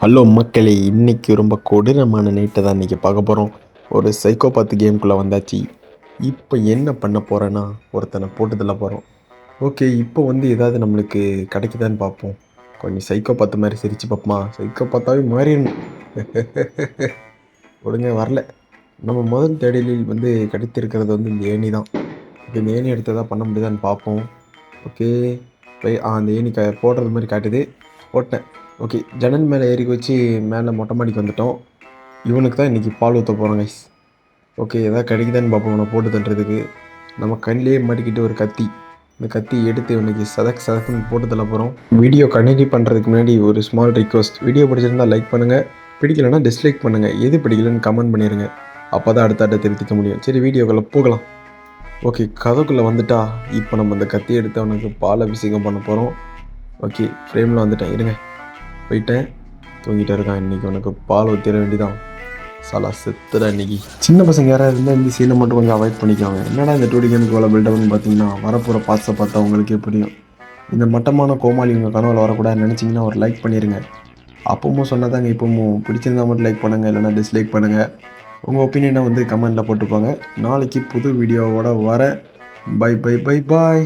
Hello மக்களே, இன்னைக்கு ரொம்ப கொடூரமான நைட்டை தான் இன்றைக்கி பார்க்க போகிறோம். ஒரு சைக்கோபாத் கேமுக்குள்ளே வந்தாச்சு. இப்போ என்ன பண்ண போகிறேன்னா, ஒருத்தனை போட்டு தள்ள போகிறோம். ஓகே, இப்போ வந்து ஏதாவது நம்மளுக்கு கிடைக்குதான்னு பார்ப்போம். கொஞ்சம் சைக்கோபாத் மாதிரி சிரிச்சு பார்ப்போமா? சைக்கோபாத்தாவே மாறிடணும். ஒழுங்க வரல. நம்ம முதல் தேடலில் வந்து கிடைத்திருக்கிறது வந்து இந்த ஏணி தான். இப்போ இந்த ஏணி எடுத்ததாக பண்ண முடியுதான்னு பார்ப்போம். ஓகே, அந்த ஏணி போடுறது மாதிரி காட்டுது. போட்டேன். ஓகே, ஜன்னல் மேலே ஏறி வச்சு மேலே மொட்டை மாடிக்கு வந்துட்டோம். இவனுக்கு தான் இன்றைக்கி பால் ஊற்ற போகிறோம் கைஸ். ஓகே, எதாவது கிடைக்குதான்னு பார்ப்போம் இவனை போட்டு தள்ளுறதுக்கு. நம்ம கண்ணிலே மாட்டிக்கிட்டு ஒரு கத்தி. இந்த கத்தி எடுத்து இவனுக்கு சதக்குன்னு போட்டு தள்ள போகிறோம். வீடியோ கண்டினியூ பண்ணுறதுக்கு முன்னாடி ஒரு ஸ்மால் ரிக்வஸ்ட். வீடியோ பிடிச்சிருந்தால் லைக் பண்ணுங்கள், பிடிக்கலைன்னா டிஸ்லைக் பண்ணுங்கள். எது பிடிக்கலன்னு கமெண்ட் பண்ணிடுங்க. அப்போ தான் அடுத்த திருத்திக்க முடியும். சரி, வீடியோக்குள்ளே போகலாம். ஓகே, கதைக்குள்ளே வந்துட்டா இப்போ நம்ம இந்த கத்தி எடுத்து அவனுக்கு பால் அபிஷேகம் பண்ண போகிறோம். ஓகே, ஃப்ரேமில் வந்துட்டேன். இருங்க, போயிட்டேன். தூங்கிட்டு இருக்கான். இன்றைக்கி உனக்கு பால் ஊற்றிட வேண்டிதான். சாலா செத்துடா இன்றைக்கி. சின்ன பசங்க யாராவது இருந்தால் இந்த சீனை மட்டும் கொஞ்சம் அவாய்ட் பண்ணிக்கோங்க. என்னடா இந்த 2D கேமுக்கு இவ்வளோ பில்டப்னு பார்த்தீங்கன்னா, வரப்போகிற பார்ட்ஸை பார்த்தா உங்களுக்கே புரியும். இந்த மட்டமான கோமாளி உங்கள் கனவில் வரக்கூடாதுன்னு நினச்சிங்கன்னா ஒரு லைக் பண்ணிடுங்க. அப்பவும் சொன்னதாங்க, இப்பவும் பிடிச்சிருந்தா மட்டும் லைக் பண்ணுங்கள், இல்லைனா டிஸ்லைக் பண்ணுங்கள். உங்கள் ஒப்பீனியனை வந்து கமெண்டில் போட்டுப்பாங்க. நாளைக்கு புது வீடியோவோட வர. பை பை பை பாய்.